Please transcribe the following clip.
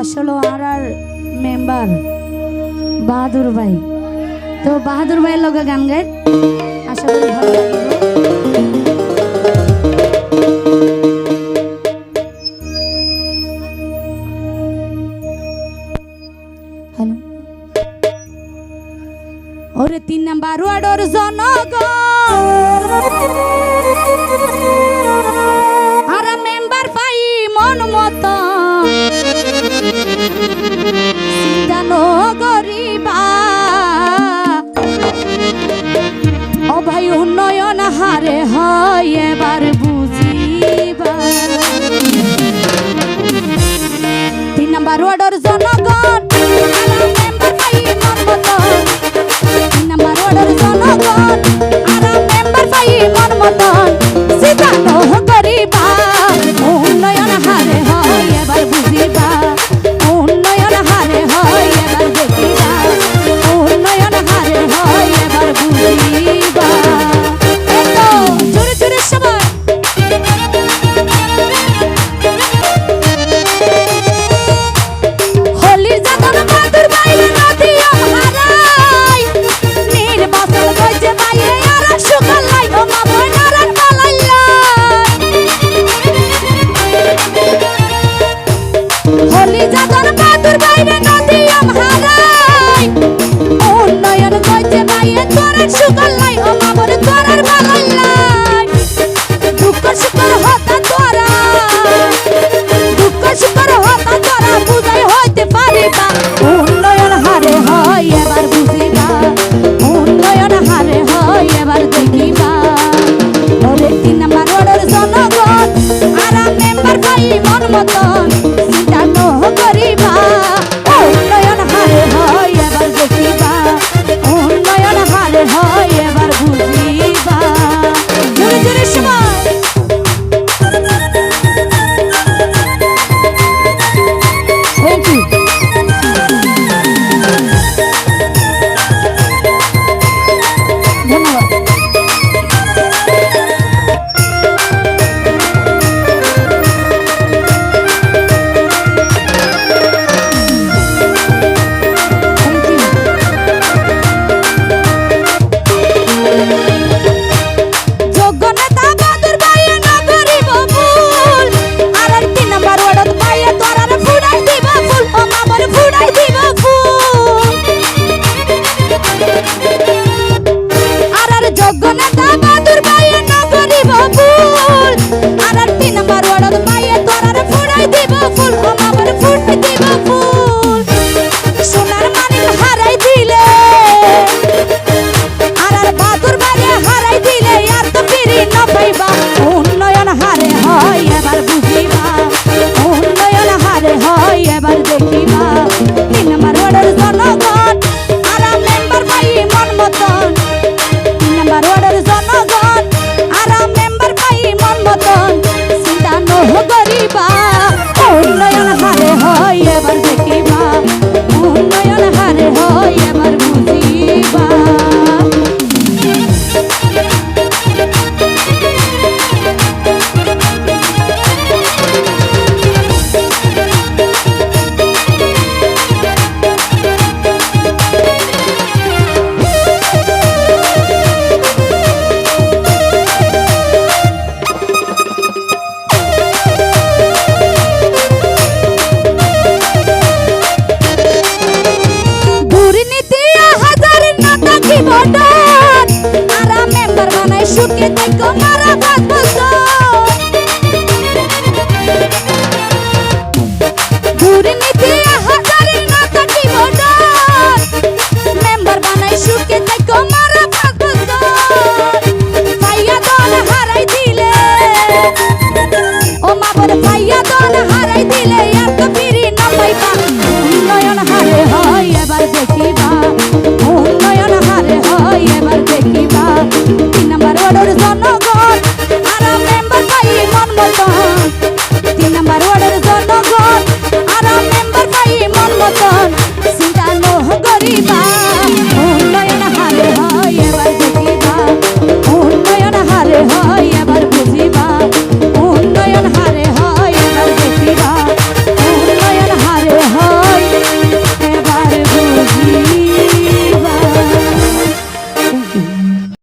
আসলে আর মেম্বার বাহাদুর ভাই, তো বাহাদুর ভাইয়ের লগে গান গাই, আশা করি ভালো লাগবে। হ্যালো, ওরে 3 নাম্বার ওয়ার্ডের জনগণ আর মেম্বার পাই মন মতো জানো গরিবা ও ভাই উন্নয়ন হারে হয় এবার বুঝিবা। 3 নাম্বার ওয়ার্ডের জনগণ মেম্বার পাই মন মতো, 3 নাম্বার ওয়ার্ডের জনগণ আর মেম্বার পাই মন মতো জানো গরিবা উন্নয়ন হারে হয় এবার বুঝিবা, উন্নয়ন হারে হয় এবার দেখিবা, উন্নয়ন হারে হয় এবার বুঝিবা। এতো জোরে জোরে সবাই হলির জাতন বাদুর বাইরে নদী হারাই নির্বাচন হইছে বাইরে আর সুকাল লাই ও মা বই নারায়ণ পালাইলা হলি জাতন বাদুর বাইরে নদী হারাই উন্নয়ন হইছে বাইরে তোর সুকাল লাই ও মা বই তোরার পালাইলা দুঃখ সুখর হতা তোরা, দুঃখ সুখর হতা তোরা বুঝাই হইতে পারিবা উন্নয়ন হারে হয় এবার বুঝিবা, উন্নয়ন হারে হয় এবার দেখিবা। ওরে 3 নাম্বার ওয়ার্ডের জনগণ আর মেম্বার পাই মন মতন চিন্তা নহ করিবা উন্নয়ন হারে হয় এবার দেখিবা, উন্নয়ন হারে হয় এবার বুঝিবা। জোরে জোরে সবাই থ্যাংক ইউ। ধন্যবাদ। যোগ্য নেতা বাদুর ভাইয়ে নগরী ববুল আর 3 নাম্বার ওয়ার্ডত ভাইয়ে তোরার ফুড়াই দিবা ফুল ও মামার ফুড়াই দিবা ফুল আর যোগ্য নেতা বাদুর ভাইয়ে নগরী ববুল আর 3 নাম্বার ওয়ার্ডত ভাইয়ে তোরার ফুড়াই দিবা ফুল ও মামার ফুড়াই দিবা ফুল। সোনার মানিক হারাই দিলে আর বাদুর বাইরে হারাই দিলে আর তো ফিরি না পাইবা উন্নয়ন হারে হয় এবার বুঝিবা, উন্নয়ন হারে হয় এবার দেখিবা। 3 নাম্বার ওয়ার্ডের জনগণ আর মেম্বার পাই মন মতন, 3 নাম্বার ওয়ার্ডের জনগণ আর মেম্বার পাই মন মতন চিন্তা নহ করিবা উন্নয়ন হারে হয় এবার দেখিবা, উন্নয়ন হারে হয় এবার বুঝিবা। দুর্নীতি হাজার নাটা কি বটন আর মেম্বার বানাই সুখে থাকো মারা 5 বছর। দুর্নীতি হাজার নাটা কি বটন মেম্বার বানাই সুখে থাকো মারা 5 বছর। পাইয়া দল হারাই দিলে ও মা বলে পাইয়া দল